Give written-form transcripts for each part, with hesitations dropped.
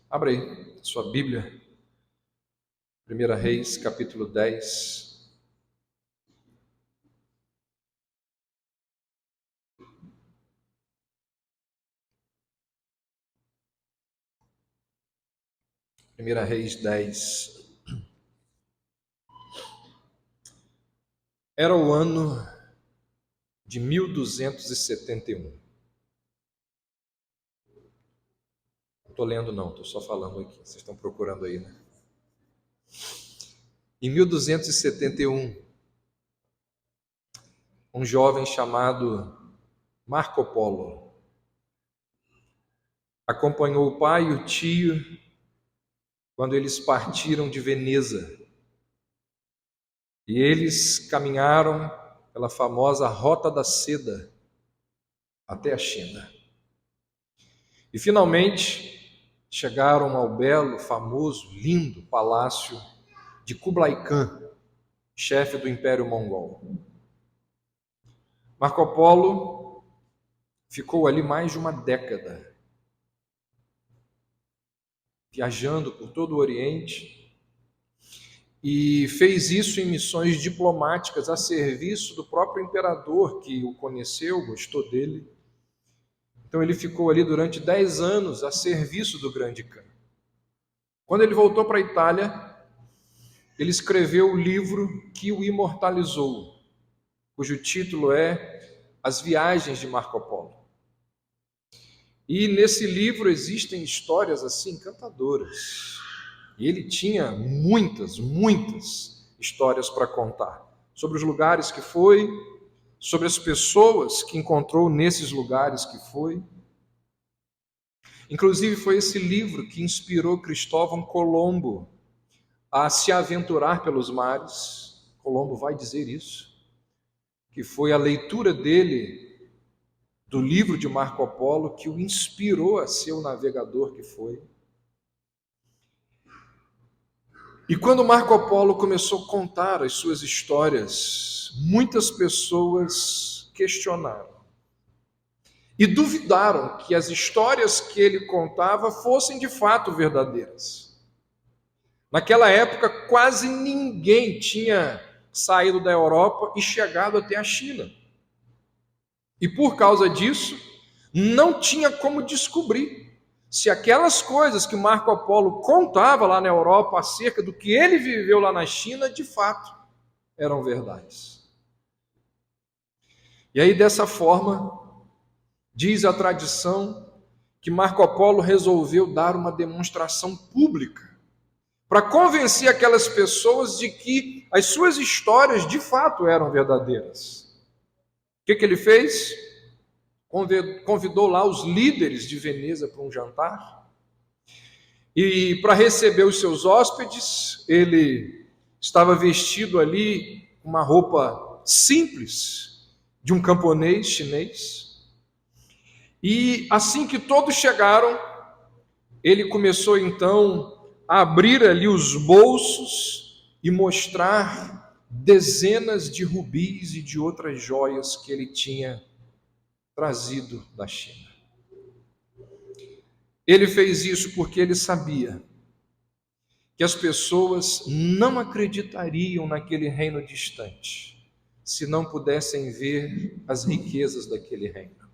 Abra aí sua Bíblia, 1 Reis, capítulo 10. Primeira Reis 10. Era o ano de 1271. Não estou lendo não, estou só falando aqui. Vocês estão procurando aí, né? Em 1271, um jovem chamado Marco Polo acompanhou o pai e o tio quando eles partiram de Veneza. E eles caminharam pela famosa Rota da Seda até a China. E finalmente chegaram ao belo, famoso, lindo palácio de Kublai Khan, chefe do Império Mongol. Marco Polo ficou ali mais de uma década, viajando por todo o Oriente, e fez isso em missões diplomáticas a serviço do próprio imperador, que o conheceu, gostou dele. Então ele ficou ali durante 10 anos a serviço do grande Khan. Quando ele voltou para a Itália, ele escreveu o livro que o imortalizou, cujo título é As Viagens de Marco Polo. E nesse livro existem histórias assim encantadoras. E ele tinha muitas histórias para contar sobre os lugares que foi, sobre as pessoas que encontrou nesses lugares que foi. Inclusive foi esse livro que inspirou Cristóvão Colombo a se aventurar pelos mares. Colombo vai dizer isso, que foi a leitura dele do livro de Marco Polo que o inspirou a ser o navegador que foi. E quando Marco Polo começou a contar as suas histórias, muitas pessoas questionaram e duvidaram que as histórias que ele contava fossem de fato verdadeiras. Naquela época, quase ninguém tinha saído da Europa e chegado até a China. E por causa disso, não tinha como descobrir se aquelas coisas que Marco Polo contava lá na Europa acerca do que ele viveu lá na China, de fato, eram verdades. E aí, dessa forma, diz a tradição que Marco Polo resolveu dar uma demonstração pública para convencer aquelas pessoas de que as suas histórias de fato eram verdadeiras. O que ele fez? Convidou lá os líderes de Veneza para um jantar, e para receber os seus hóspedes, ele estava vestido ali com uma roupa simples de um camponês chinês, e assim que todos chegaram, ele começou então a abrir ali os bolsos e mostrar dezenas de rubis e de outras joias que ele tinha trazido da China. Ele fez isso porque ele sabia que as pessoas não acreditariam naquele reino distante se não pudessem ver as riquezas daquele reino.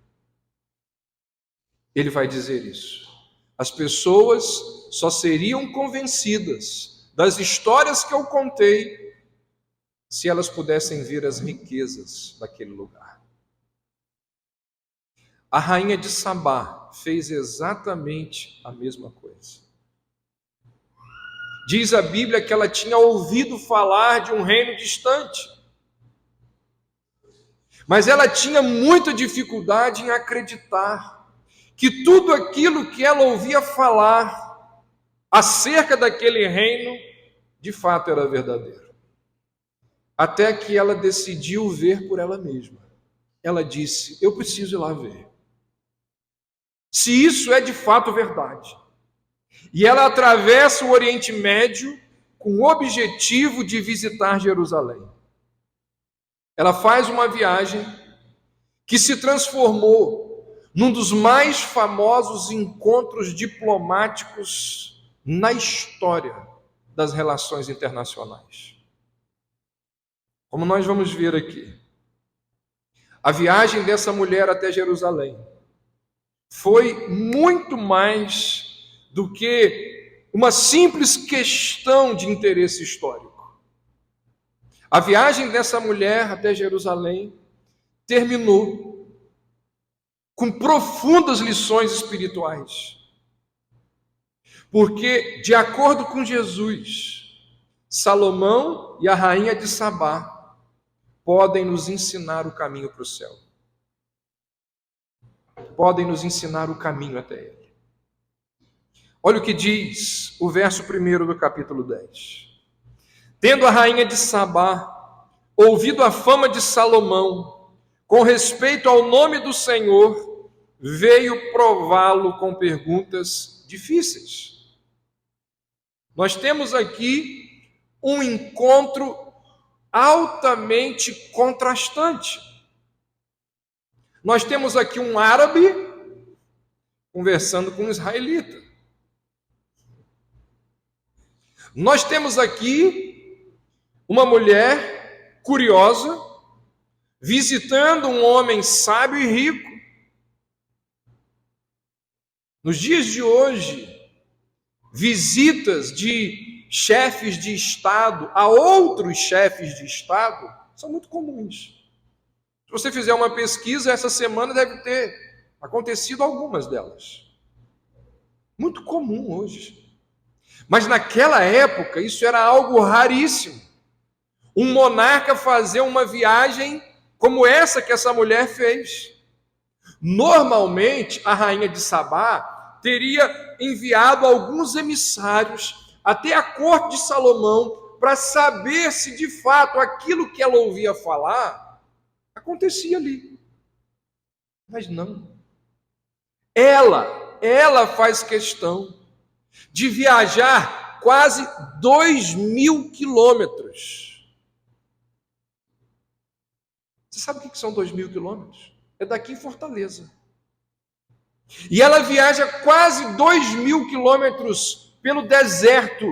Ele vai dizer isso. As pessoas só seriam convencidas das histórias que eu contei se elas pudessem ver as riquezas daquele lugar. A rainha de Sabá fez exatamente a mesma coisa. Diz a Bíblia que ela tinha ouvido falar de um reino distante, mas ela tinha muita dificuldade em acreditar que tudo aquilo que ela ouvia falar acerca daquele reino, de fato era verdadeiro. Até que ela decidiu ver por ela mesma. Ela disse: eu preciso ir lá ver se isso é de fato verdade. E ela atravessa o Oriente Médio com o objetivo de visitar Jerusalém. Ela faz uma viagem que se transformou num dos mais famosos encontros diplomáticos na história das relações internacionais. Como nós vamos ver aqui, a viagem dessa mulher até Jerusalém foi muito mais do que uma simples questão de interesse histórico. A viagem dessa mulher até Jerusalém terminou com profundas lições espirituais. Porque, de acordo com Jesus, Salomão e a rainha de Sabá podem nos ensinar o caminho para o céu. Podem nos ensinar o caminho até ele. Olha o que diz o verso 1 do capítulo 10. Tendo a rainha de Sabá ouvido a fama de Salomão com respeito ao nome do Senhor, veio prová-lo com perguntas difíceis. Nós temos aqui um encontro altamente contrastante. Nós temos aqui um árabe conversando com um israelita. Nós temos aqui uma mulher curiosa visitando um homem sábio e rico. Nos dias de hoje, visitas de chefes de Estado a outros chefes de Estado são muito comuns. Se você fizer uma pesquisa, essa semana deve ter acontecido algumas delas. Muito comum hoje. Mas naquela época, isso era algo raríssimo. Um monarca fazer uma viagem como essa que essa mulher fez. Normalmente, a rainha de Sabá teria enviado alguns emissários até a corte de Salomão para saber se de fato aquilo que ela ouvia falar acontecia ali. Mas não. Ela faz questão de viajar quase 2.000 quilômetros. Você sabe o que são 2.000 quilômetros? É daqui em Fortaleza. E ela viaja quase 2.000 quilômetros pelo deserto.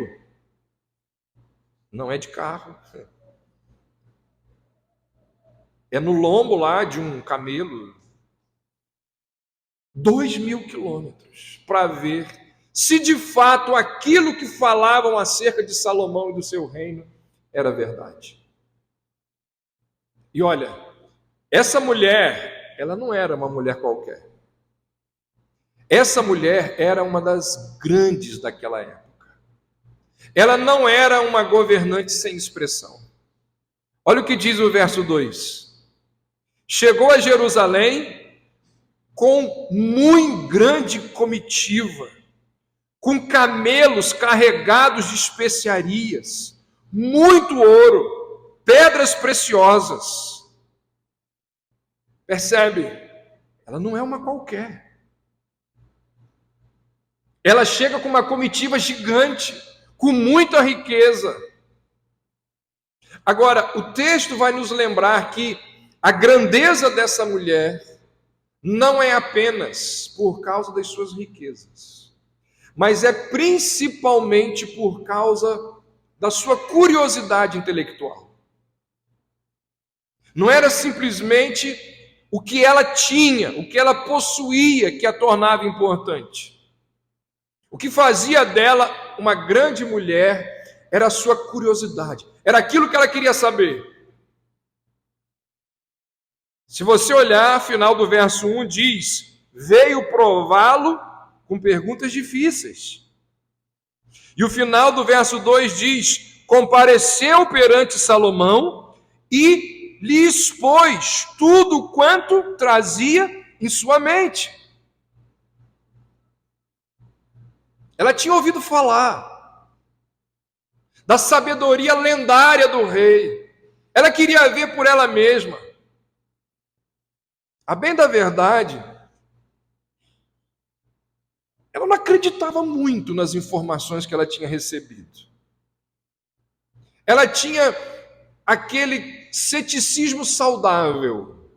Não é de carro. É no lombo lá de um camelo. 2.000 quilômetros para ver se de fato aquilo que falavam acerca de Salomão e do seu reino era verdade. E olha, essa mulher, ela não era uma mulher qualquer. Essa mulher era uma das grandes daquela época. Ela não era uma governante sem expressão. Olha o que diz o verso 2. Chegou a Jerusalém com muito grande comitiva, com camelos carregados de especiarias, muito ouro, pedras preciosas. Percebe? Ela não é uma qualquer. Ela chega com uma comitiva gigante, com muita riqueza. Agora, o texto vai nos lembrar que a grandeza dessa mulher não é apenas por causa das suas riquezas, mas é principalmente por causa da sua curiosidade intelectual. Não era simplesmente o que ela tinha, o que ela possuía que a tornava importante. O que fazia dela uma grande mulher era a sua curiosidade, era aquilo que ela queria saber. Se você olhar, final do verso 1 diz: veio prová-lo com perguntas difíceis. E o final do verso 2 diz: compareceu perante Salomão e lhe expôs tudo quanto trazia em sua mente. Ela tinha ouvido falar da sabedoria lendária do rei. Ela queria ver por ela mesma. A bem da verdade, ela não acreditava muito nas informações que ela tinha recebido. Ela tinha aquele ceticismo saudável.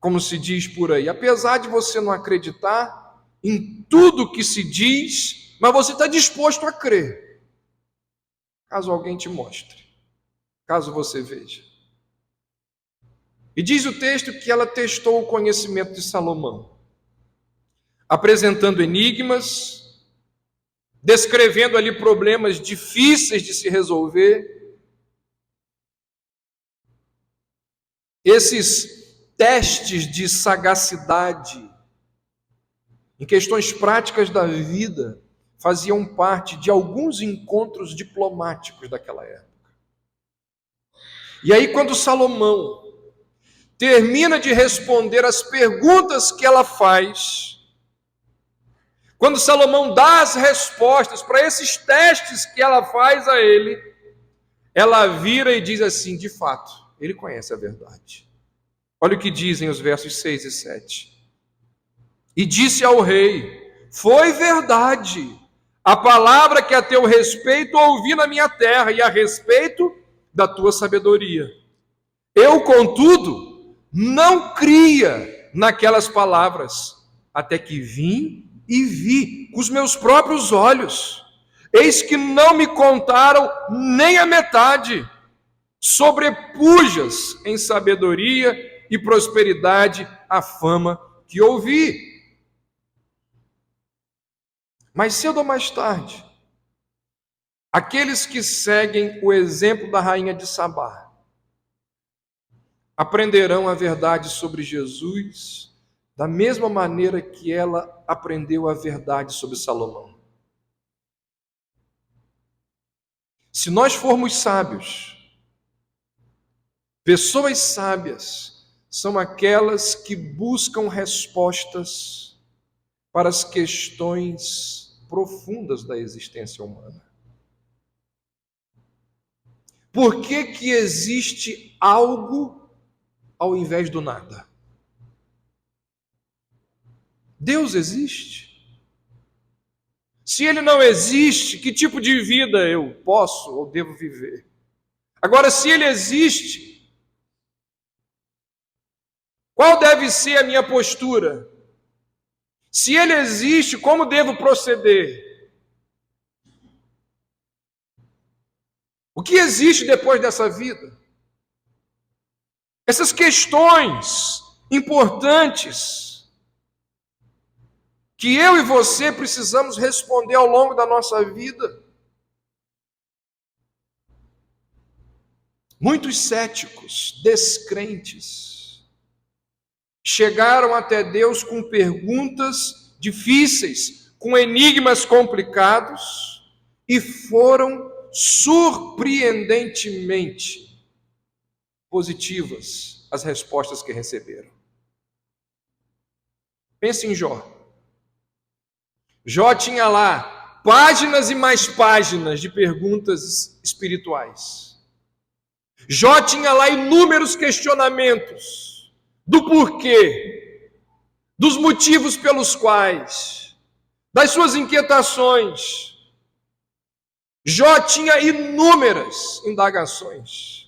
como se diz por aí. Apesar de você não acreditar em tudo que se diz, mas você está disposto a crer, caso alguém te mostre, caso você veja. E diz o texto que ela testou o conhecimento de Salomão, apresentando enigmas, descrevendo ali problemas difíceis de se resolver. Esses testes de sagacidade em questões práticas da vida faziam parte de alguns encontros diplomáticos daquela época. E aí, quando Salomão termina de responder as perguntas que ela faz, quando Salomão dá as respostas para esses testes que ela faz a ele, ela vira e diz assim: de fato, ele conhece a verdade. Olha o que dizem os versos 6 e 7. E disse ao rei: foi verdade a palavra que a teu respeito ouvi na minha terra, e a respeito da tua sabedoria. Eu, contudo, não cria naquelas palavras, até que vim e vi com os meus próprios olhos. Eis que não me contaram nem a metade. Sobrepujas em sabedoria e prosperidade a fama que ouvi. Mais cedo ou mais tarde, aqueles que seguem o exemplo da rainha de Sabá aprenderão a verdade sobre Jesus da mesma maneira que ela aprendeu a verdade sobre Salomão. Se nós formos sábios, pessoas sábias são aquelas que buscam respostas para as questões profundas da existência humana. Por que que existe algo ao invés do nada? Deus existe? Se ele não existe, que tipo de vida eu posso ou devo viver? Agora, se ele existe, qual deve ser a minha postura? Se ele existe, como devo proceder? O que existe depois dessa vida? Essas questões importantes que eu e você precisamos responder ao longo da nossa vida. Muitos céticos, descrentes, chegaram até Deus com perguntas difíceis, com enigmas complicados, e foram surpreendentemente positivas as respostas que receberam. Pense em Jó. Jó tinha lá páginas e mais páginas de perguntas espirituais. Jó tinha lá inúmeros questionamentos do porquê, dos motivos pelos quais, das suas inquietações. Jó tinha inúmeras indagações.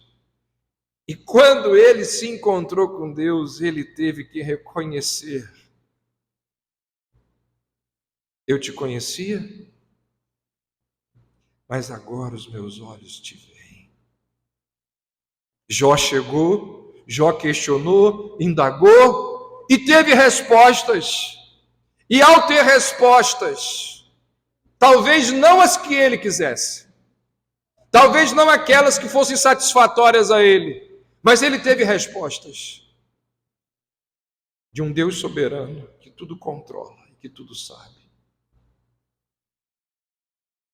E quando ele se encontrou com Deus, ele teve que reconhecer: eu te conhecia, mas agora os meus olhos te veem. Jó chegou, Jó questionou, indagou e teve respostas. E ao ter respostas, talvez não as que ele quisesse, talvez não aquelas que fossem satisfatórias a ele, mas ele teve respostas de um Deus soberano que tudo controla e que tudo sabe.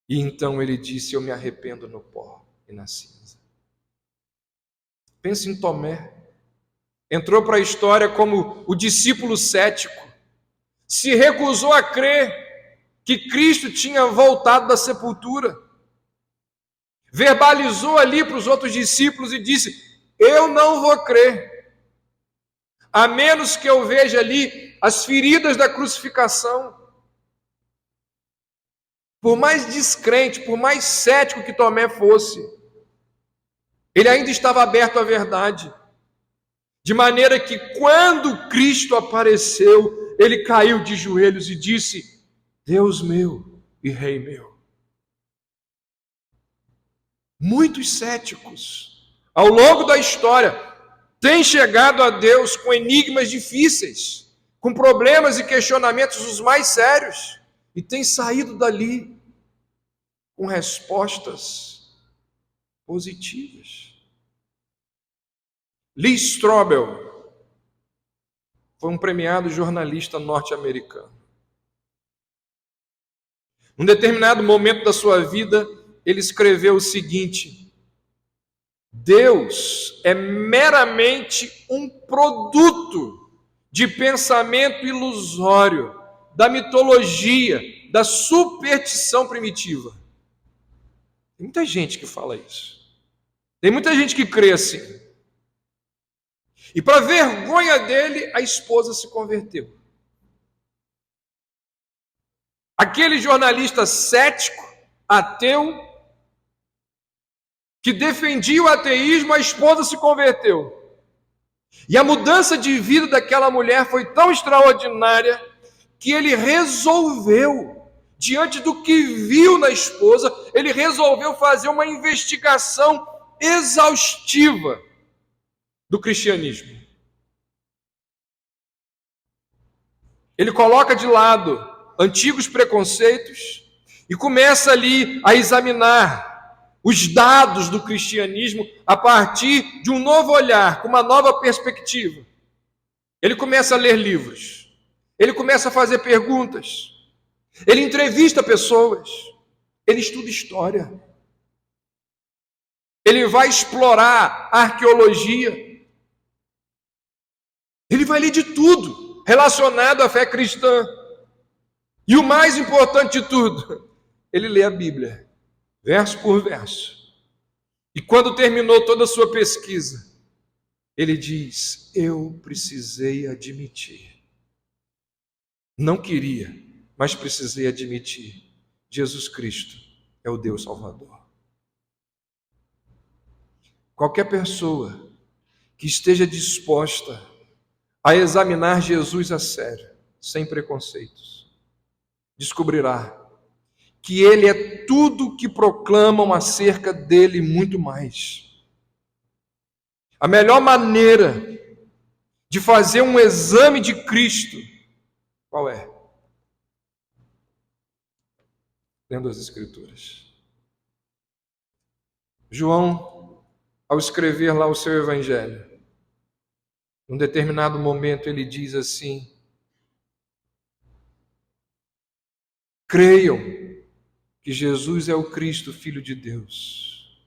E então ele disse: eu me arrependo no pó e na cinza. Pense em Tomé. Entrou para a história como o discípulo cético. Se recusou a crer que Cristo tinha voltado da sepultura. Verbalizou ali para os outros discípulos e disse: eu não vou crer, a menos que eu veja ali as feridas da crucificação. Por mais descrente, por mais cético que Tomé fosse, ele ainda estava aberto à verdade. De maneira que quando Cristo apareceu, ele caiu de joelhos e disse: Deus meu e Rei meu. Muitos céticos, ao longo da história, têm chegado a Deus com enigmas difíceis, com problemas e questionamentos os mais sérios, e têm saído dali com respostas positivas. Lee Strobel foi um premiado jornalista norte-americano. Num determinado momento da sua vida, ele escreveu o seguinte: Deus é meramente um produto de pensamento ilusório, da mitologia, da superstição primitiva. Tem muita gente que fala isso. Tem muita gente que crê assim. E para vergonha dele, a esposa se converteu. Aquele jornalista cético, ateu, que defendia o ateísmo, a esposa se converteu. E a mudança de vida daquela mulher foi tão extraordinária que ele resolveu, diante do que viu na esposa, ele resolveu fazer uma investigação exaustiva do cristianismo. Ele coloca de lado antigos preconceitos e começa ali a examinar os dados do cristianismo a partir de um novo olhar, com uma nova perspectiva. Ele começa a ler livros, ele começa a fazer perguntas, ele entrevista pessoas, ele estuda história, ele vai explorar a arqueologia, ele vai ler de tudo relacionado à fé cristã. E o mais importante de tudo, ele lê a Bíblia, verso por verso. E quando terminou toda a sua pesquisa, ele diz: eu precisei admitir. Não queria, mas precisei admitir. Jesus Cristo é o Deus Salvador. Qualquer pessoa que esteja disposta a examinar Jesus a sério, sem preconceitos, descobrirá que Ele é tudo que proclamam acerca dele e muito mais. A melhor maneira de fazer um exame de Cristo, qual é? Lendo as Escrituras. João, ao escrever lá o seu Evangelho, num determinado momento ele diz assim: creiam que Jesus é o Cristo, Filho de Deus.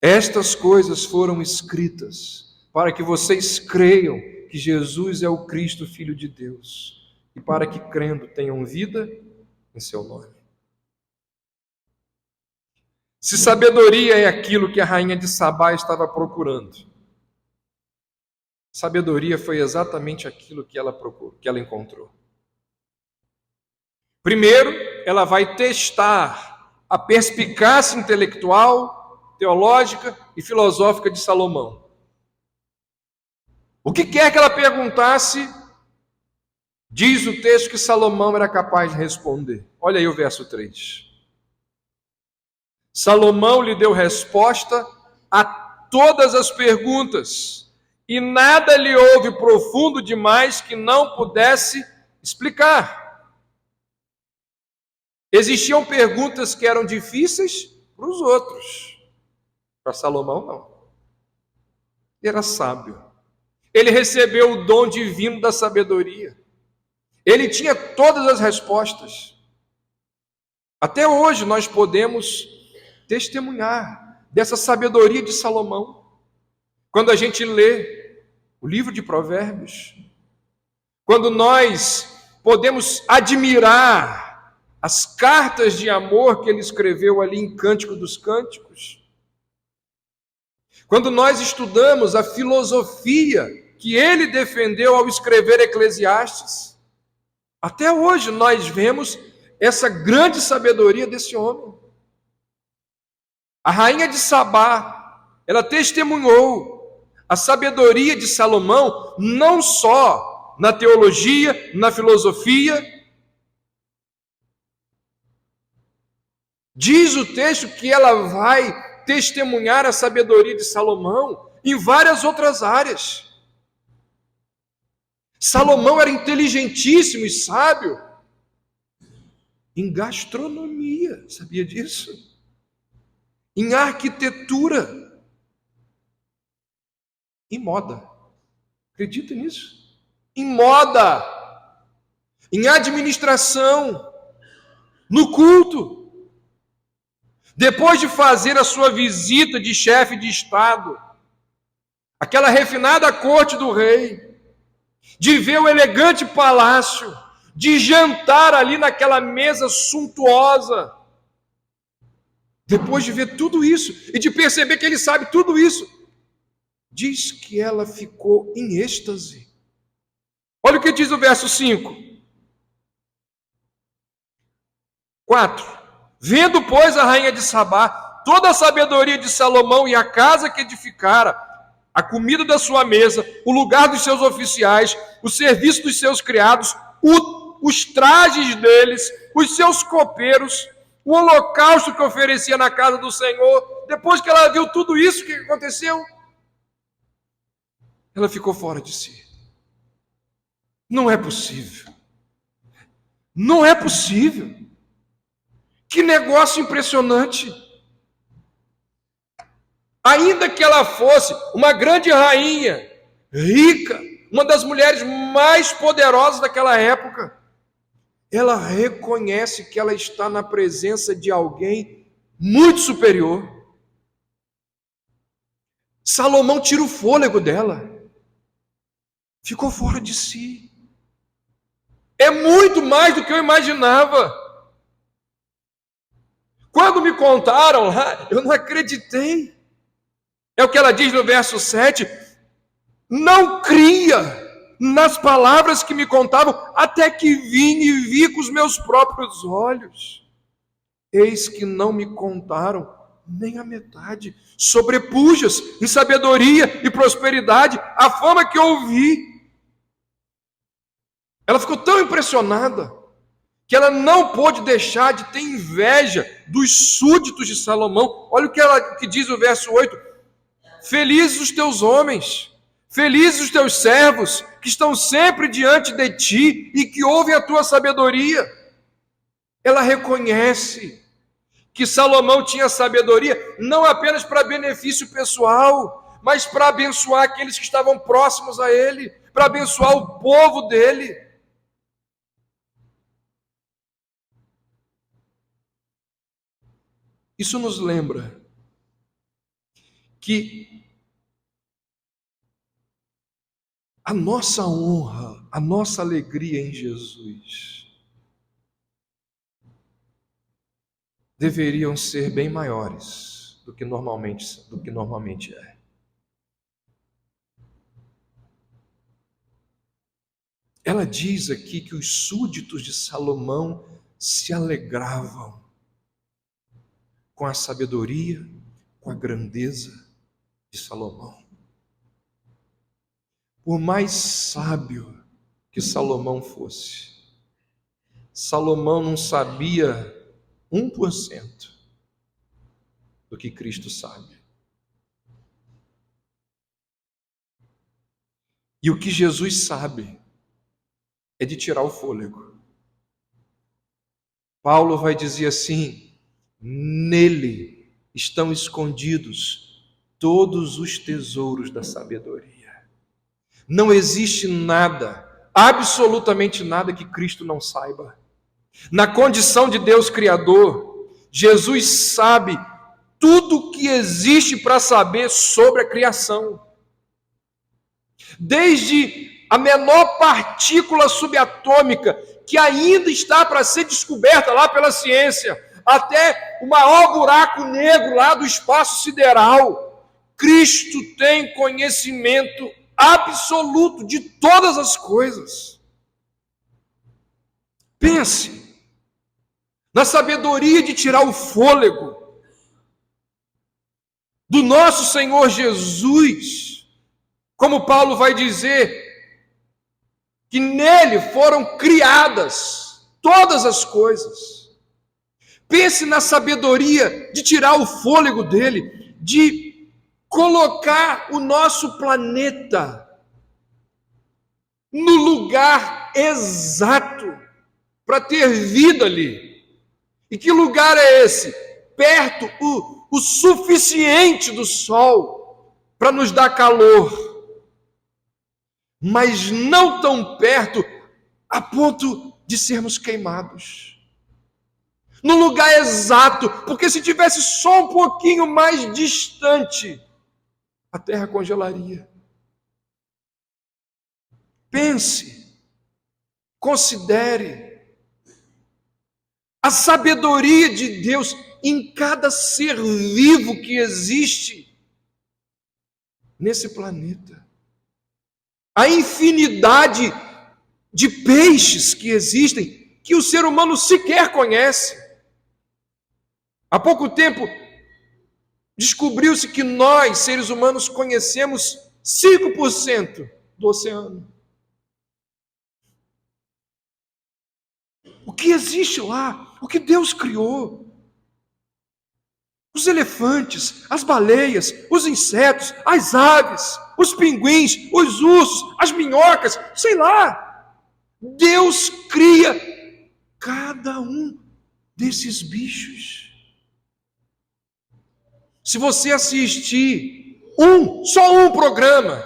Estas coisas foram escritas para que vocês creiam que Jesus é o Cristo, Filho de Deus, e para que, crendo, tenham vida em seu nome. Se sabedoria é aquilo que a rainha de Sabá estava procurando, sabedoria foi exatamente aquilo que ela procurou, que ela encontrou. Primeiro, ela vai testar a perspicácia intelectual, teológica e filosófica de Salomão. O que quer que ela perguntasse, diz o texto que Salomão era capaz de responder. Olha aí o verso 3. Salomão lhe deu resposta a todas as perguntas, e nada lhe houve profundo demais que não pudesse explicar. Existiam perguntas que eram difíceis para os outros. Para Salomão, não. Ele era sábio. Ele recebeu o dom divino da sabedoria. Ele tinha todas as respostas. Até hoje nós podemos testemunhar dessa sabedoria de Salomão. Quando a gente lê o livro de Provérbios, quando nós podemos admirar as cartas de amor que ele escreveu ali em Cântico dos Cânticos, quando nós estudamos a filosofia que ele defendeu ao escrever Eclesiastes, até hoje nós vemos essa grande sabedoria desse homem. A rainha de Sabá, ela testemunhou a sabedoria de Salomão, não só na teologia, na filosofia. Diz o texto que ela vai testemunhar a sabedoria de Salomão em várias outras áreas. Salomão era inteligentíssimo e sábio em gastronomia, sabia disso? Em arquitetura, em moda. Acredita nisso? Em moda, em administração, no culto. Depois de fazer a sua visita de chefe de Estado, aquela refinada corte do rei, de ver o elegante palácio, de jantar ali naquela mesa suntuosa, depois de ver tudo isso e de perceber que ele sabe tudo isso, diz que ela ficou em êxtase. Olha o que diz o verso 5. 4. Vendo, pois, a rainha de Sabá toda a sabedoria de Salomão e a casa que edificara, a comida da sua mesa, o lugar dos seus oficiais, o serviço dos seus criados, os trajes deles, os seus copeiros, o holocausto que oferecia na casa do Senhor. Depois que ela viu tudo isso, o que aconteceu? Ela ficou fora de si. Não é possível. Não é possível. Que negócio impressionante. Ainda que ela fosse uma grande rainha, rica, uma das mulheres mais poderosas daquela época, ela reconhece que ela está na presença de alguém muito superior. Salomão tira o fôlego dela. Ficou fora de si. É muito mais do que eu imaginava. Quando me contaram lá, eu não acreditei. É o que ela diz no verso 7. Não cria nas palavras que me contavam, até que vim e vi com os meus próprios olhos. Eis que não me contaram nem a metade. Sobrepujas em sabedoria e prosperidade a fama que ouvi. Ela ficou tão impressionada que ela não pôde deixar de ter inveja dos súditos de Salomão. Olha o que diz o verso 8. Felizes os teus homens, felizes os teus servos, que estão sempre diante de ti e que ouvem a tua sabedoria. Ela reconhece que Salomão tinha sabedoria não apenas para benefício pessoal, mas para abençoar aqueles que estavam próximos a ele, para abençoar o povo dele. Isso nos lembra que a nossa honra, a nossa alegria em Jesus deveriam ser bem maiores do que normalmente é. Ela diz aqui que os súditos de Salomão se alegravam com a sabedoria, com a grandeza de Salomão. Por mais sábio que Salomão fosse, Salomão não sabia 1% do que Cristo sabe. E o que Jesus sabe é de tirar o fôlego. Paulo vai dizer assim: nele estão escondidos todos os tesouros da sabedoria. Não existe nada, absolutamente nada que Cristo não saiba. Na condição de Deus Criador, Jesus sabe tudo o que existe para saber sobre a criação. Desde a menor partícula subatômica, que ainda está para ser descoberta lá pela ciência, até o maior buraco negro lá do espaço sideral, Cristo tem conhecimento absoluto de todas as coisas. Pense na sabedoria de tirar o fôlego do nosso Senhor Jesus, Como Paulo vai dizer, que nele foram criadas todas as coisas. Pense na sabedoria de tirar o fôlego dele, de colocar o nosso planeta no lugar exato para ter vida ali. E que lugar é esse? Perto o suficiente do sol para nos dar calor, mas não tão perto a ponto de sermos queimados. No lugar exato, porque se tivesse só um pouquinho mais distante, a terra congelaria. Pense, considere a sabedoria de Deus em cada ser vivo que existe nesse planeta. A infinidade de peixes que existem, que o ser humano sequer conhece. Há pouco tempo, descobriu-se que nós, seres humanos, conhecemos 5% do oceano. O que existe lá? O que Deus criou? Os elefantes, as baleias, os insetos, as aves, os pinguins, os ursos, as minhocas, sei lá. Deus cria cada um desses bichos. Se você assistir só um programa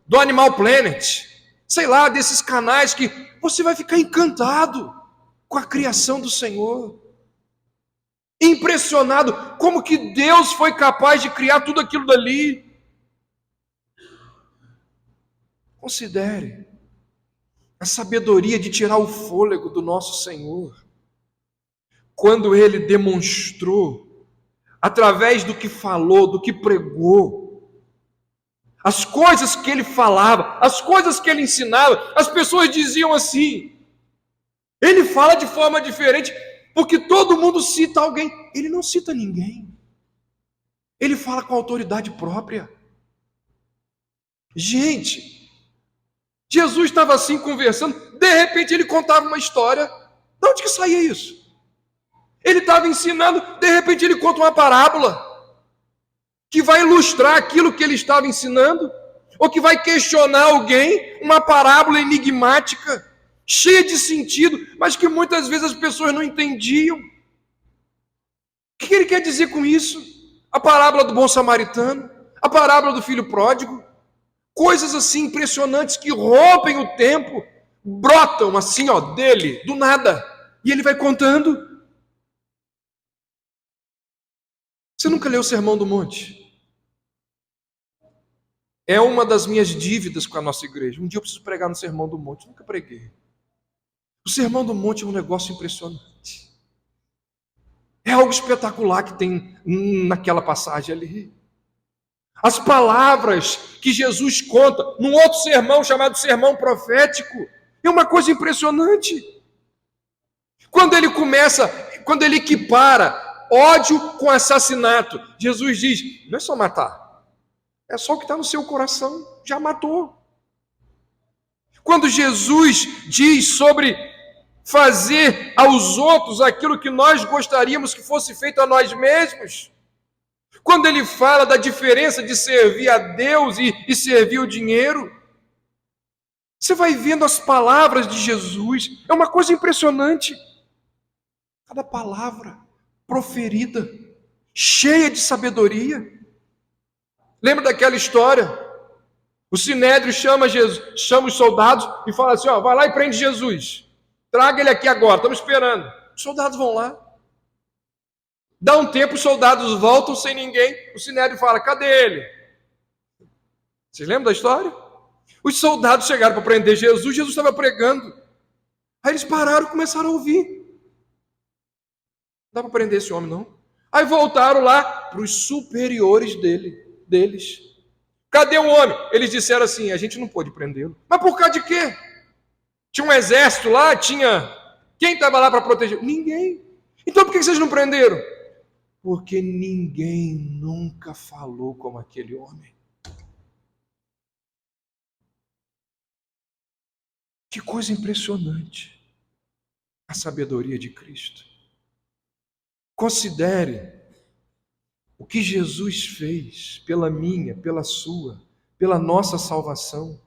do Animal Planet, sei lá, desses canais que você vai ficar encantado com a criação do Senhor. Impressionado como que Deus foi capaz de criar tudo aquilo dali. Considere a sabedoria de tirar o fôlego do nosso Senhor, quando Ele demonstrou, através do que falou, do que pregou, as coisas que Ele falava, as coisas que Ele ensinava. As pessoas diziam assim: Ele fala de forma diferente, porque todo mundo cita alguém. Ele não cita ninguém. Ele fala com autoridade própria. Gente, Jesus estava assim conversando, de repente ele contava uma história. De onde que saía isso? Ele estava ensinando, de repente ele conta uma parábola que vai ilustrar aquilo que ele estava ensinando, ou que vai questionar alguém, uma parábola enigmática, cheia de sentido, mas que muitas vezes as pessoas não entendiam. O que ele quer dizer com isso? A parábola do bom samaritano, a parábola do filho pródigo, coisas assim impressionantes que rompem o tempo, brotam assim, dele, do nada, e ele vai contando. Você nunca leu o Sermão do Monte? É uma das minhas dívidas com a nossa igreja. Um dia eu preciso pregar no Sermão do Monte. Nunca preguei. O Sermão do Monte é um negócio impressionante. É algo espetacular que tem naquela passagem ali. As palavras que Jesus conta num outro sermão chamado sermão profético, é uma coisa impressionante. Quando ele equipara ódio com assassinato, Jesus diz: não é só matar, é só o que está no seu coração, já matou. Quando Jesus diz sobre fazer aos outros aquilo que nós gostaríamos que fosse feito a nós mesmos, quando ele fala da diferença de servir a Deus e servir o dinheiro, você vai vendo as palavras de Jesus, é uma coisa impressionante. Cada palavra proferida, cheia de sabedoria. Lembra daquela história? O Sinédrio chama os soldados e fala assim: vai lá e prende Jesus. Traga ele aqui agora, estamos esperando. Os soldados vão lá. Dá um tempo, os soldados voltam sem ninguém. O Sinédrio fala: cadê ele? Vocês lembram da história? Os soldados chegaram para prender Jesus. Jesus estava pregando. Aí eles pararam e começaram a ouvir. Não dá para prender esse homem, não. Aí voltaram lá para os superiores deles. Cadê o homem? Eles disseram assim: a gente não pôde prendê-lo. Mas por causa de quê? Tinha um exército lá, quem estava lá para proteger? Ninguém. Então por que vocês não prenderam? Porque ninguém nunca falou como aquele homem. Que coisa impressionante a sabedoria de Cristo. Considere o que Jesus fez pela minha, pela sua, pela nossa salvação.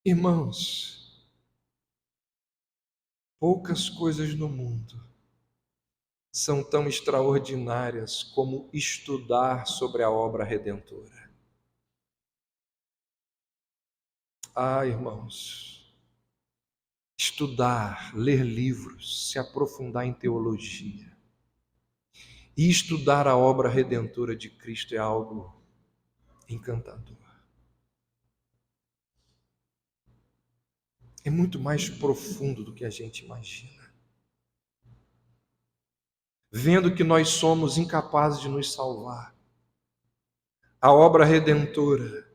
Irmãos, poucas coisas no mundo são tão extraordinárias como estudar sobre a obra redentora. Ah, irmãos, estudar, ler livros, se aprofundar em teologia e estudar a obra redentora de Cristo é algo encantador. É muito mais profundo do que a gente imagina. Vendo que nós somos incapazes de nos salvar, a obra redentora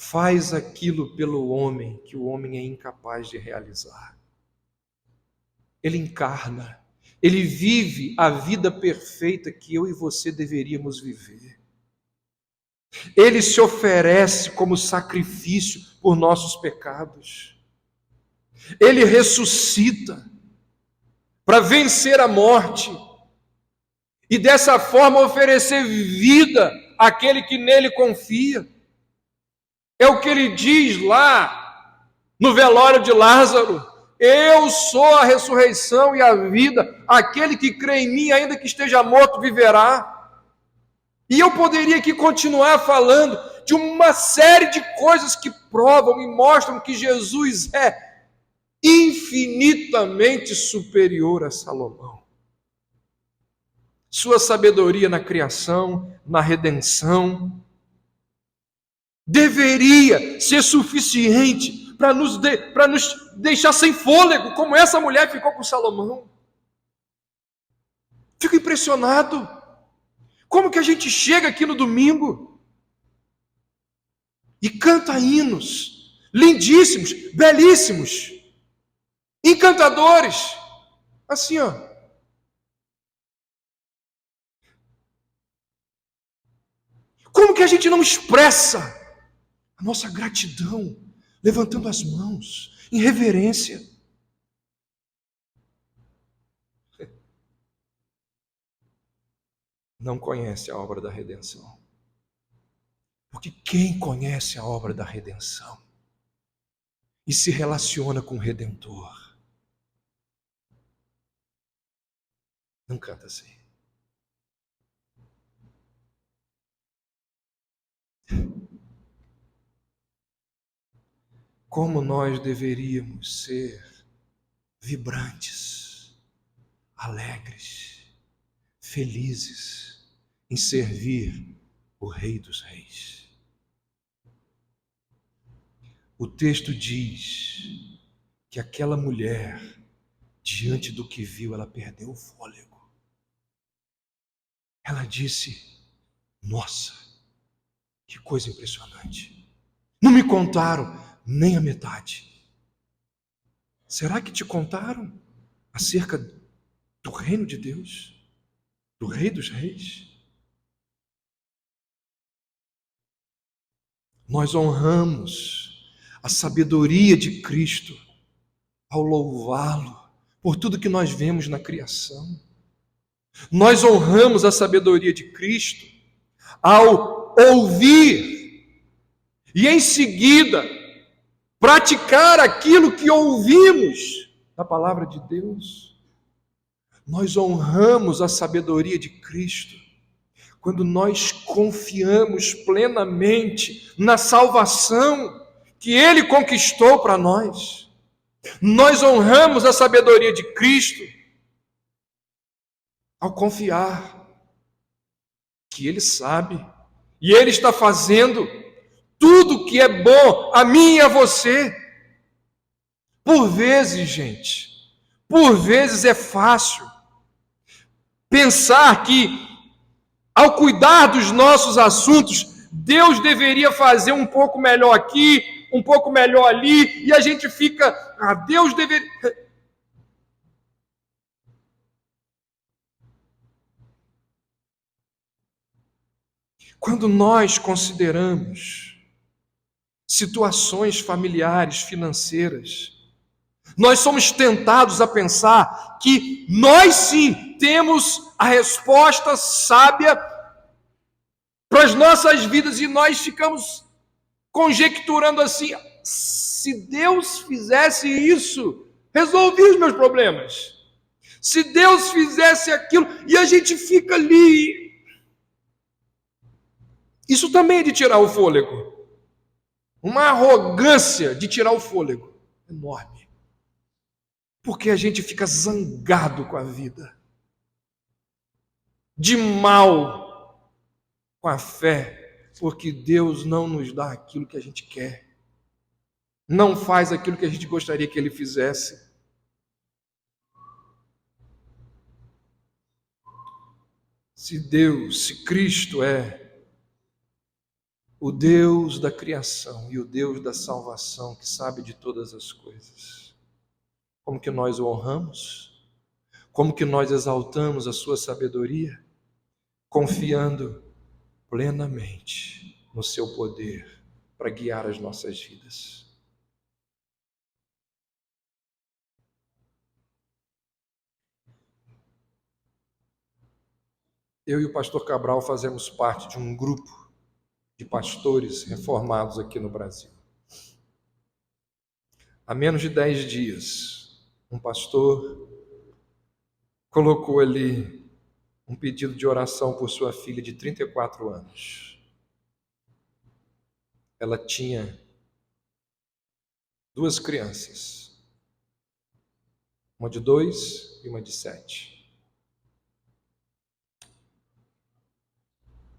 faz aquilo pelo homem que o homem é incapaz de realizar. Ele encarna, ele vive a vida perfeita que eu e você deveríamos viver. Ele se oferece como sacrifício por nossos pecados. Ele ressuscita para vencer a morte e dessa forma oferecer vida àquele que nele confia. É o que ele diz lá no velório de Lázaro: eu sou a ressurreição e a vida, aquele que crê em mim, ainda que esteja morto, viverá. E eu poderia aqui continuar falando de uma série de coisas que provam e mostram que Jesus é infinitamente superior a Salomão. Sua sabedoria na criação, na redenção, deveria ser suficiente para nos deixar sem fôlego, como essa mulher ficou com Salomão. Fico impressionado. Como que a gente chega aqui no domingo e canta hinos lindíssimos, belíssimos, encantadores, assim, ó. Como que a gente não expressa a nossa gratidão, levantando as mãos, em reverência? Não conhece a obra da redenção. Porque quem conhece a obra da redenção e se relaciona com o Redentor, não canta assim. Como nós deveríamos ser vibrantes, alegres, felizes em servir o Rei dos Reis. O texto diz que aquela mulher, diante do que viu, ela perdeu o fôlego. Ela disse: nossa, que coisa impressionante. Não me contaram nem a metade. Será que te contaram acerca do reino de Deus, do Rei dos Reis? Nós honramos a sabedoria de Cristo ao louvá-lo por tudo que nós vemos na criação. Nós honramos a sabedoria de Cristo ao ouvir e em seguida praticar aquilo que ouvimos da palavra de Deus. Nós honramos a sabedoria de Cristo quando nós confiamos plenamente na salvação que Ele conquistou para nós. Nós honramos a sabedoria de Cristo ao confiar que Ele sabe e Ele está fazendo tudo que é bom a mim e a você. Por vezes, gente, por vezes é fácil pensar que, ao cuidar dos nossos assuntos, Deus deveria fazer um pouco melhor aqui, um pouco melhor ali, e a gente fica, Deus deveria... Quando nós consideramos situações familiares, financeiras. Nós somos tentados a pensar que nós sim temos a resposta sábia para as nossas vidas e nós ficamos conjecturando assim: se Deus fizesse isso, resolvia os meus problemas. Se Deus fizesse aquilo, e a gente fica ali. Isso também é de tirar o fôlego. Uma arrogância de tirar o fôlego enorme. Porque a gente fica zangado com a vida. De mal com a fé. Porque Deus não nos dá aquilo que a gente quer. Não faz aquilo que a gente gostaria que Ele fizesse. Se Cristo é o Deus da criação e o Deus da salvação, que sabe de todas as coisas, como que nós o honramos? Como que nós exaltamos a sua sabedoria? Confiando plenamente no seu poder para guiar as nossas vidas. Eu e o pastor Cabral fazemos parte de um grupo de pastores reformados aqui no Brasil. Há menos de 10 dias, um pastor colocou ali um pedido de oração por sua filha de 34 anos. Ela tinha 2 crianças, uma de 2 e uma de 7.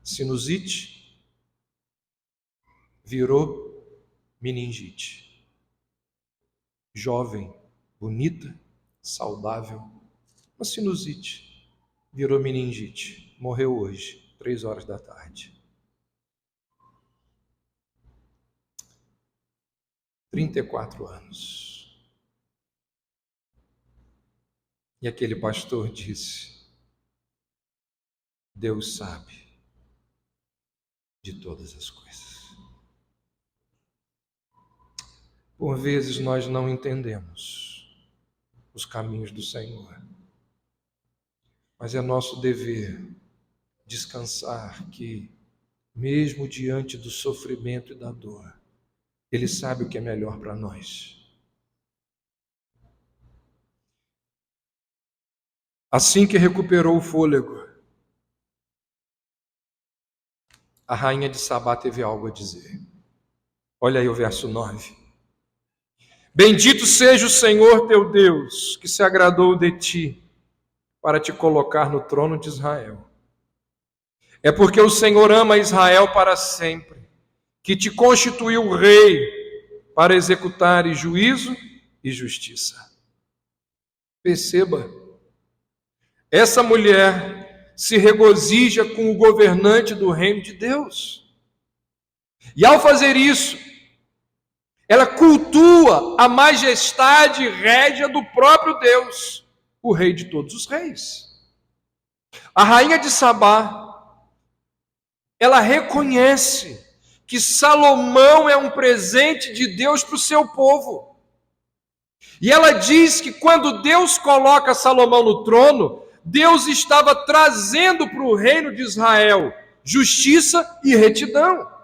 Sinusite virou meningite. Jovem, bonita, saudável, uma sinusite virou meningite. Morreu hoje, 3 da tarde. 34 anos. E aquele pastor disse: Deus sabe de todas as coisas. Por vezes nós não entendemos os caminhos do Senhor, mas é nosso dever descansar que, mesmo diante do sofrimento e da dor, Ele sabe o que é melhor para nós. Assim que recuperou o fôlego, a rainha de Sabá teve algo a dizer. Olha aí o verso 9. Bendito seja o Senhor teu Deus, que se agradou de ti, para te colocar no trono de Israel. É porque o Senhor ama Israel para sempre, que te constituiu rei para executar juízo e justiça. Perceba, essa mulher se regozija com o governante do reino de Deus. E ao fazer isso, ela cultua a majestade régia do próprio Deus, o Rei de todos os reis. A rainha de Sabá, ela reconhece que Salomão é um presente de Deus para o seu povo. E ela diz que quando Deus coloca Salomão no trono, Deus estava trazendo para o reino de Israel justiça e retidão.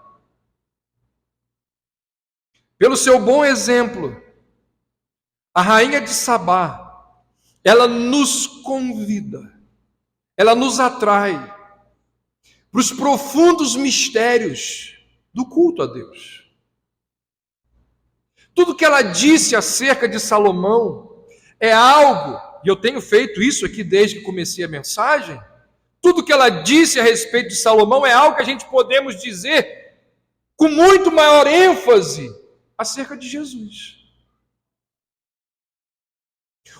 Pelo seu bom exemplo, a rainha de Sabá, ela nos convida, ela nos atrai para os profundos mistérios do culto a Deus. Tudo que ela disse acerca de Salomão é algo, e eu tenho feito isso aqui desde que comecei a mensagem, tudo que ela disse a respeito de Salomão é algo que a gente podemos dizer com muito maior ênfase acerca de Jesus.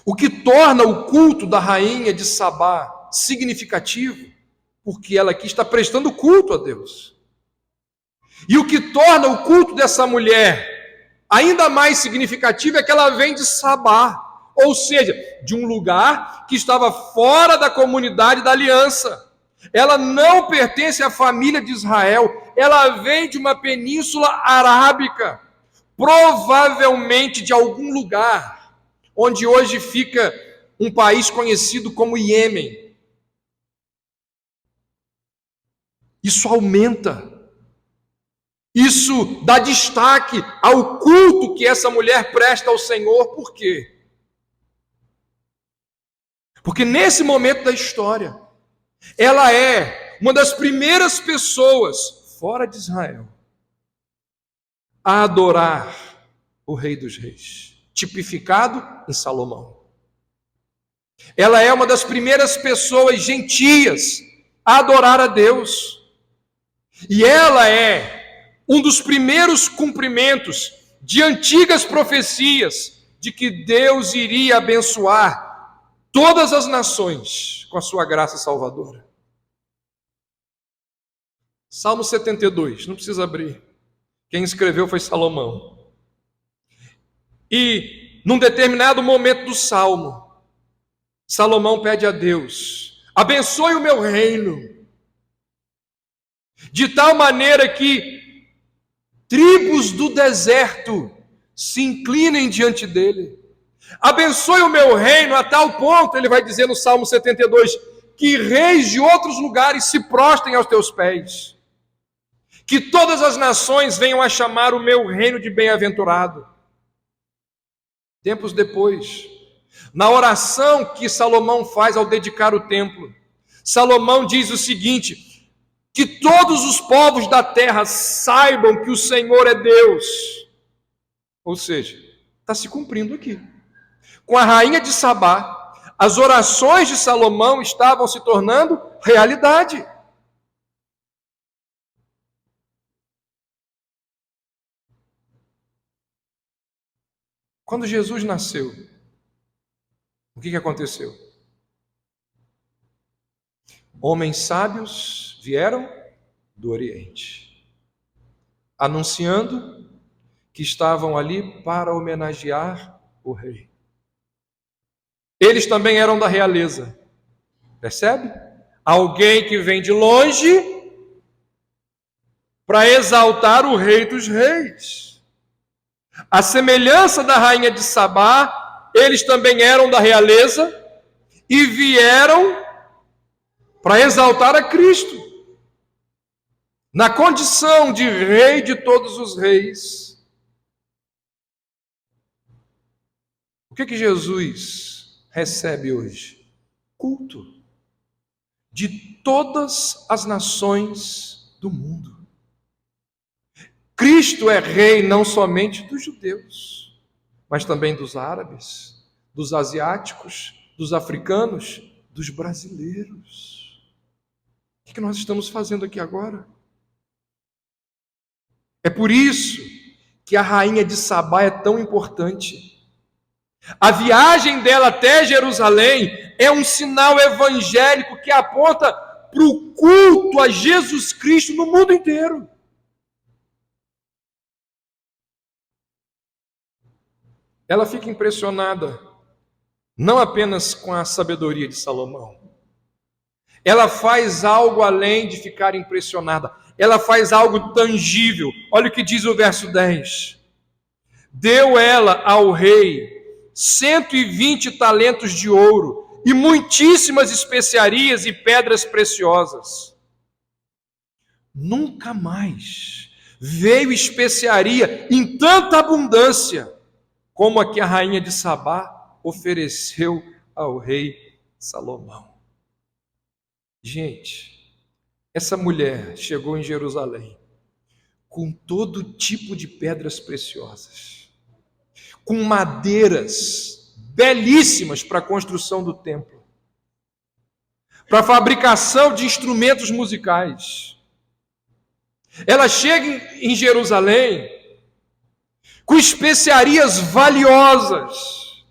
O que torna o culto da rainha de Sabá significativo, porque ela aqui está prestando culto a Deus. E o que torna o culto dessa mulher ainda mais significativo é que ela vem de Sabá, ou seja, de um lugar que estava fora da comunidade da aliança. Ela não pertence à família de Israel, ela vem de uma península arábica. provavelmente de algum lugar, onde hoje fica um país conhecido como Iêmen. Isso aumenta. Isso dá destaque ao culto que essa mulher presta ao Senhor. Por quê? Porque nesse momento da história, ela é uma das primeiras pessoas fora de Israel a adorar o Rei dos Reis, tipificado em Salomão. Ela é uma das primeiras pessoas gentias a adorar a Deus. E ela é um dos primeiros cumprimentos de antigas profecias de que Deus iria abençoar todas as nações com a sua graça salvadora. Salmo 72, não precisa abrir. Quem escreveu foi Salomão. E num determinado momento do Salmo, Salomão pede a Deus: abençoe o meu reino, de tal maneira que tribos do deserto se inclinem diante dele. Abençoe o meu reino a tal ponto, ele vai dizer no Salmo 72, que reis de outros lugares se prostrem aos teus pés. Que todas as nações venham a chamar o meu reino de bem-aventurado. Tempos depois, na oração que Salomão faz ao dedicar o templo, Salomão diz o seguinte: que todos os povos da terra saibam que o Senhor é Deus. Ou seja, está se cumprindo aqui. Com a rainha de Sabá, as orações de Salomão estavam se tornando realidade. Quando Jesus nasceu, o que aconteceu? Homens sábios vieram do Oriente, anunciando que estavam ali para homenagear o rei. Eles também eram da realeza, percebe? Alguém que vem de longe para exaltar o Rei dos Reis. A semelhança da rainha de Sabá, eles também eram da realeza e vieram para exaltar a Cristo, na condição de rei de todos os reis. O que Jesus recebe hoje? Culto de todas as nações do mundo. Cristo é rei não somente dos judeus, mas também dos árabes, dos asiáticos, dos africanos, dos brasileiros. O que nós estamos fazendo aqui agora? É por isso que a rainha de Sabá é tão importante. A viagem dela até Jerusalém é um sinal evangélico que aponta para o culto a Jesus Cristo no mundo inteiro. Ela fica impressionada, não apenas com a sabedoria de Salomão. Ela faz algo além de ficar impressionada. Ela faz algo tangível. Olha o que diz o verso 10. Deu ela ao rei 120 talentos de ouro e muitíssimas especiarias e pedras preciosas. Nunca mais veio especiaria em tanta abundância como a que a rainha de Sabá ofereceu ao rei Salomão. Gente, essa mulher chegou em Jerusalém com todo tipo de pedras preciosas, com madeiras belíssimas para a construção do templo, para a fabricação de instrumentos musicais. Ela chega em Jerusalém com especiarias valiosas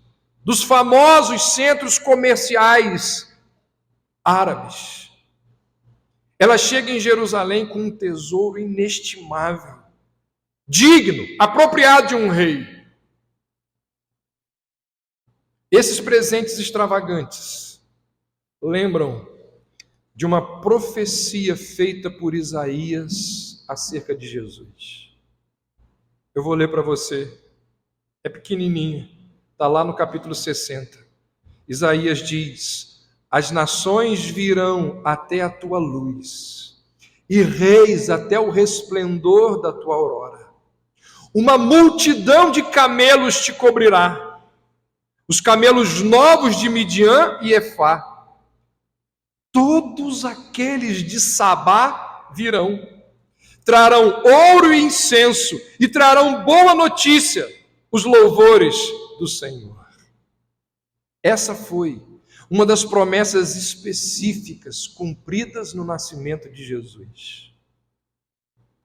dos famosos centros comerciais árabes. Ela chega em Jerusalém com um tesouro inestimável, digno, apropriado de um rei. Esses presentes extravagantes lembram de uma profecia feita por Isaías acerca de Jesus. Eu vou ler para você. É pequenininho. Está lá no capítulo 60. Isaías diz: as nações virão até a tua luz, e reis até o resplendor da tua aurora. Uma multidão de camelos te cobrirá, os camelos novos de Midian e Efá. Todos aqueles de Sabá virão, trarão ouro e incenso, e trarão boa notícia, os louvores do Senhor. Essa foi uma das promessas específicas cumpridas no nascimento de Jesus.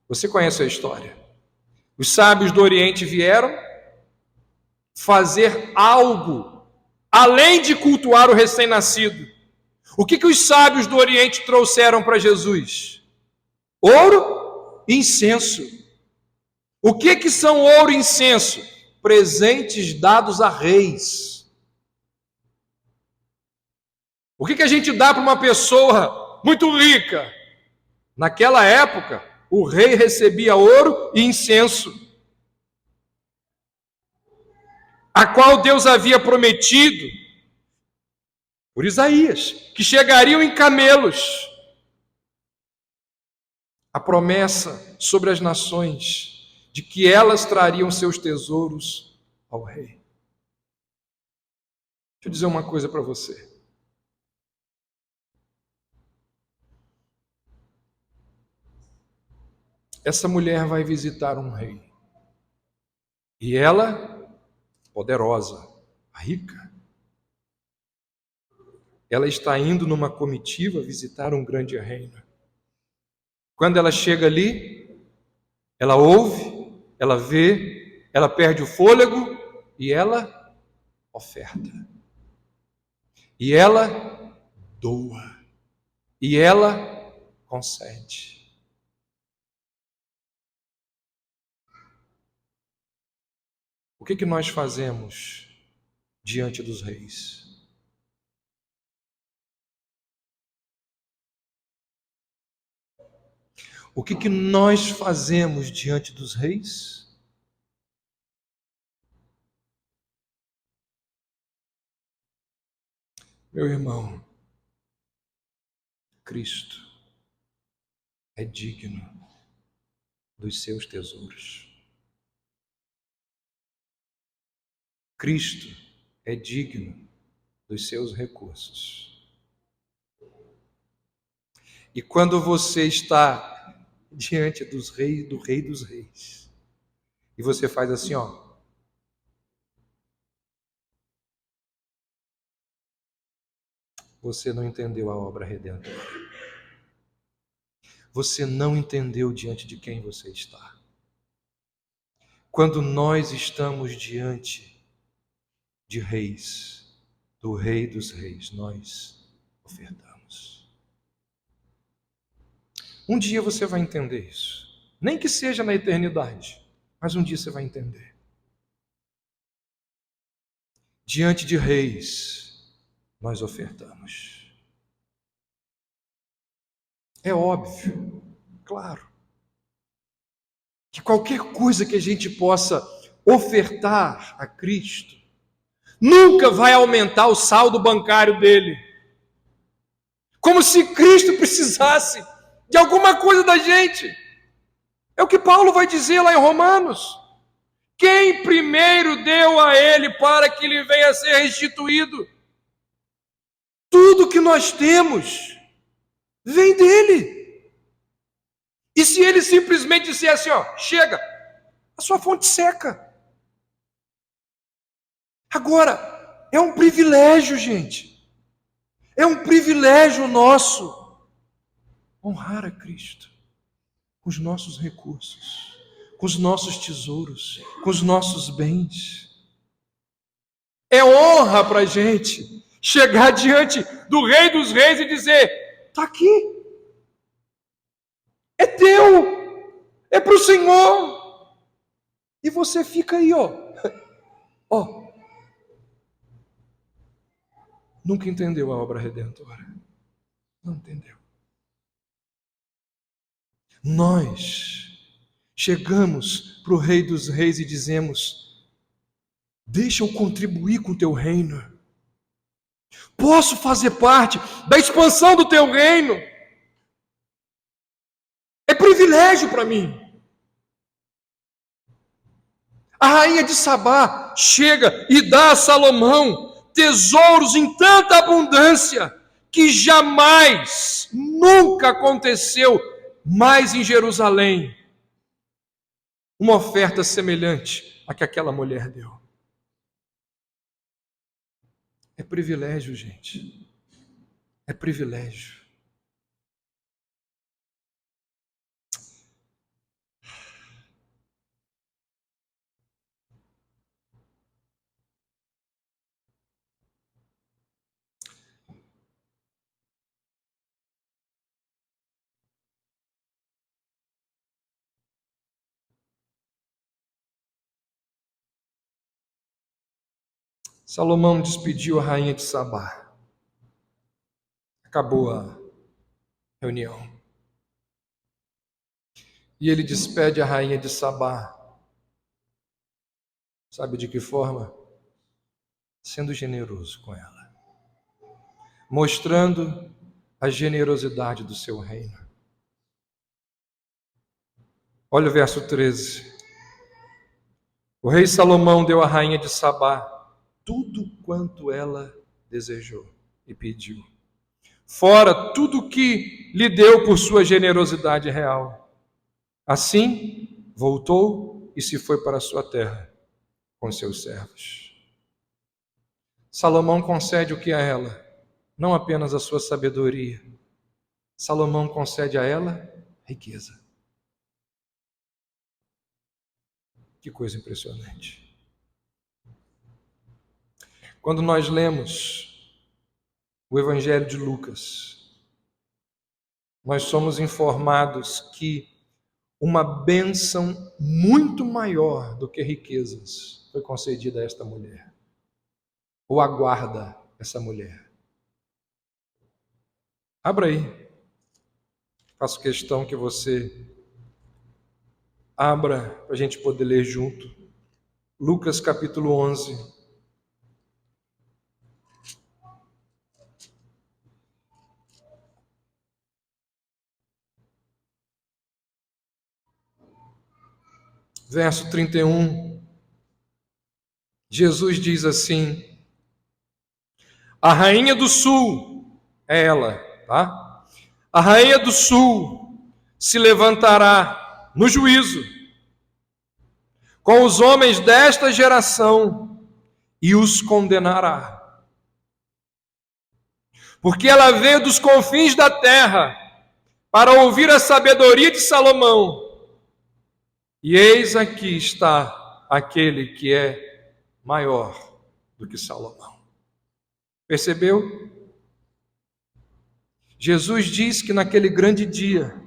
Você conhece a história? Os sábios do Oriente vieram fazer algo além de cultuar o recém-nascido. O que os sábios do Oriente trouxeram para Jesus? Ouro e incenso. O que são ouro e incenso? Presentes dados a reis. O que a gente dá para uma pessoa muito rica? Naquela época, o rei recebia ouro e incenso, a qual Deus havia prometido por Isaías, que chegariam em camelos. A promessa sobre as nações, de que elas trariam seus tesouros ao rei. Deixa eu dizer uma coisa para você. Essa mulher vai visitar um rei. E ela, poderosa, rica, ela está indo numa comitiva visitar um grande reino. Quando ela chega ali, ela ouve, ela vê, ela perde o fôlego e ela oferta. E ela doa. E ela concede. O que nós fazemos diante dos reis? O que nós fazemos diante dos reis? Meu irmão, Cristo é digno dos seus tesouros. Cristo é digno dos seus recursos. E quando você está diante dos reis, do Rei dos Reis, e você faz assim, ó, você não entendeu a obra redentora. Você não entendeu diante de quem você está. Quando nós estamos diante de reis, do Rei dos Reis, nós ofertamos. Um dia você vai entender isso. Nem que seja na eternidade, mas um dia você vai entender. Diante de reis, nós ofertamos. É óbvio, claro, que qualquer coisa que a gente possa ofertar a Cristo, nunca vai aumentar o saldo bancário dele. Como se Cristo precisasse de alguma coisa da gente. É o que Paulo vai dizer lá em Romanos. Quem primeiro deu a ele para que ele venha a ser restituído? Tudo que nós temos vem dele. E se ele simplesmente disser assim, ó, chega, a sua fonte seca. Agora, é um privilégio, gente. É um privilégio nosso honrar a Cristo com os nossos recursos, com os nossos tesouros, com os nossos bens. É honra para a gente chegar diante do Rei dos Reis e dizer: está aqui, é teu, é para o Senhor. E você fica aí, ó. Nunca entendeu a obra redentora. Não entendeu. Nós chegamos para o Rei dos Reis e dizemos: deixa eu contribuir com o teu reino. Posso fazer parte da expansão do teu reino. É privilégio para mim. A rainha de Sabá chega e dá a Salomão tesouros em tanta abundância que jamais, nunca aconteceu mais em Jerusalém uma oferta semelhante à que aquela mulher deu. É privilégio, gente. É privilégio. Salomão despediu a rainha de Sabá. Acabou a reunião. E ele despede a rainha de Sabá. Sabe de que forma? Sendo generoso com ela. Mostrando a generosidade do seu reino. Olha o verso 13. O rei Salomão deu à rainha de Sabá tudo quanto ela desejou e pediu, fora tudo que lhe deu por sua generosidade real. Assim, voltou e se foi para a sua terra com seus servos. Salomão concede o que a ela? Não apenas a sua sabedoria. Salomão concede a ela riqueza. Que coisa impressionante. Quando nós lemos o Evangelho de Lucas, nós somos informados que uma bênção muito maior do que riquezas foi concedida a esta mulher, ou aguarda essa mulher. Abra aí. Faço questão que você abra para a gente poder ler junto. Lucas capítulo 11. Verso 31, Jesus diz assim: a rainha do sul, é ela, tá? A rainha do sul se levantará no juízo com os homens desta geração e os condenará. Porque ela veio dos confins da terra para ouvir a sabedoria de Salomão. E eis aqui está aquele que é maior do que Salomão. Percebeu? Jesus diz que naquele grande dia,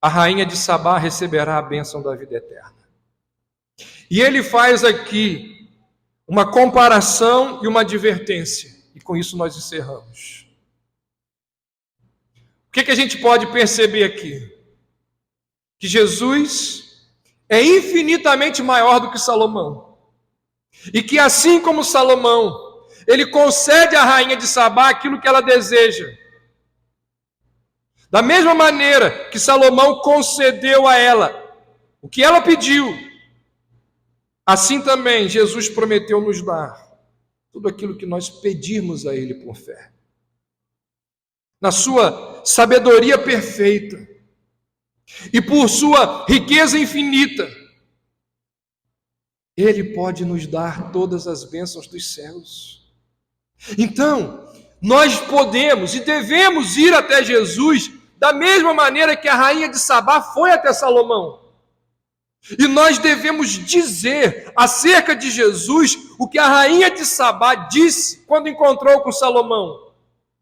a rainha de Sabá receberá a bênção da vida eterna. E ele faz aqui uma comparação e uma advertência. E com isso nós encerramos. O que a gente pode perceber aqui? Que Jesus é infinitamente maior do que Salomão. E que assim como Salomão, ele concede à rainha de Sabá aquilo que ela deseja. Da mesma maneira que Salomão concedeu a ela o que ela pediu, assim também Jesus prometeu nos dar tudo aquilo que nós pedirmos a ele por fé. Na sua sabedoria perfeita, e por sua riqueza infinita, ele pode nos dar todas as bênçãos dos céus. Então, nós podemos e devemos ir até Jesus da mesma maneira que a rainha de Sabá foi até Salomão. E nós devemos dizer acerca de Jesus o que a rainha de Sabá disse quando encontrou com Salomão.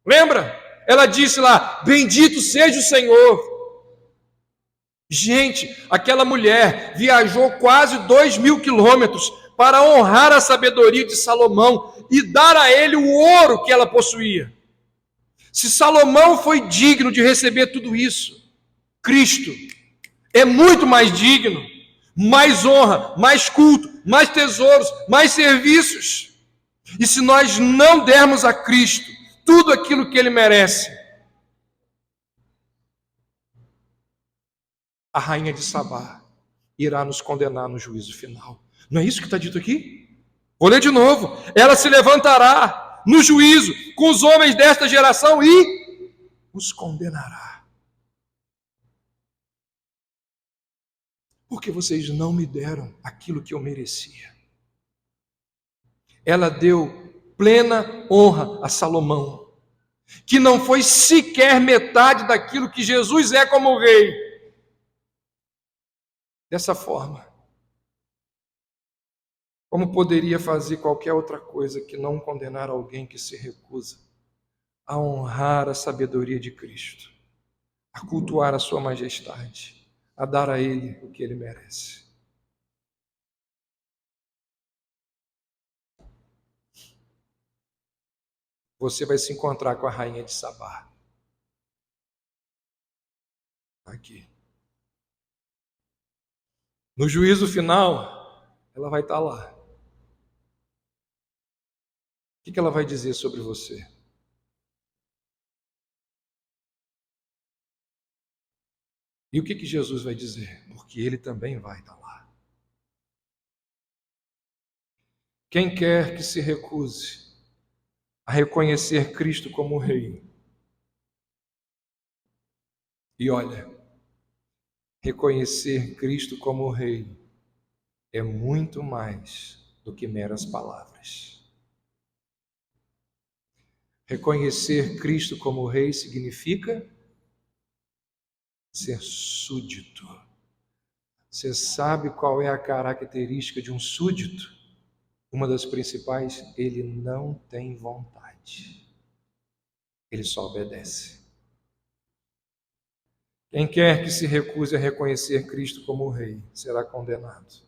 Lembra? Ela disse lá: bendito seja o Senhor. Gente, aquela mulher viajou quase 2.000 quilômetros para honrar a sabedoria de Salomão e dar a ele o ouro que ela possuía. Se Salomão foi digno de receber tudo isso, Cristo é muito mais digno, mais honra, mais culto, mais tesouros, mais serviços. E se nós não dermos a Cristo tudo aquilo que Ele merece, a rainha de Sabá irá nos condenar no juízo final. Não é isso que está dito aqui? Vou ler de novo. Ela se levantará no juízo com os homens desta geração e os condenará. Porque vocês não me deram aquilo que eu merecia. Ela deu plena honra a Salomão, que não foi sequer metade daquilo que Jesus é como rei. Dessa forma, como poderia fazer qualquer outra coisa que não condenar alguém que se recusa a honrar a sabedoria de Cristo, a cultuar a sua majestade, a dar a Ele o que Ele merece? Você vai se encontrar com a rainha de Sabá. Aqui. No juízo final, ela vai estar lá. O que ela vai dizer sobre você? E o que Jesus vai dizer? Porque Ele também vai estar lá. Quem quer que se recuse a reconhecer Cristo como Rei. E olha, reconhecer Cristo como Rei é muito mais do que meras palavras. Reconhecer Cristo como Rei significa ser súdito. Você sabe qual é a característica de um súdito? Uma das principais, ele não tem vontade. Ele só obedece. Quem quer que se recuse a reconhecer Cristo como Rei será condenado.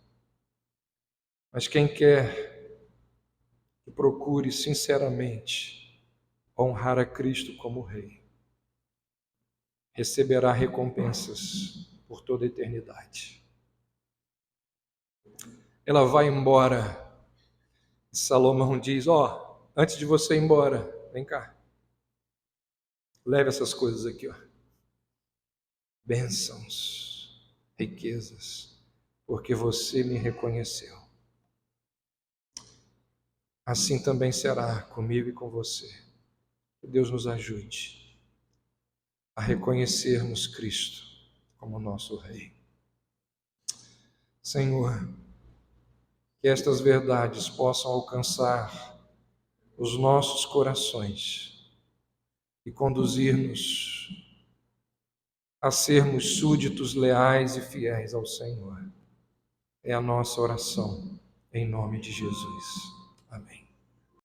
Mas quem quer que procure sinceramente honrar a Cristo como Rei, receberá recompensas por toda a eternidade. Ela vai embora. Salomão diz: antes de você ir embora, vem cá. Leve essas coisas aqui, bênçãos, riquezas, porque você me reconheceu. Assim também será comigo e com você. Que Deus nos ajude a reconhecermos Cristo como nosso Rei. Senhor, que estas verdades possam alcançar os nossos corações e conduzir-nos a sermos súditos leais e fiéis ao Senhor. É a nossa oração, em nome de Jesus.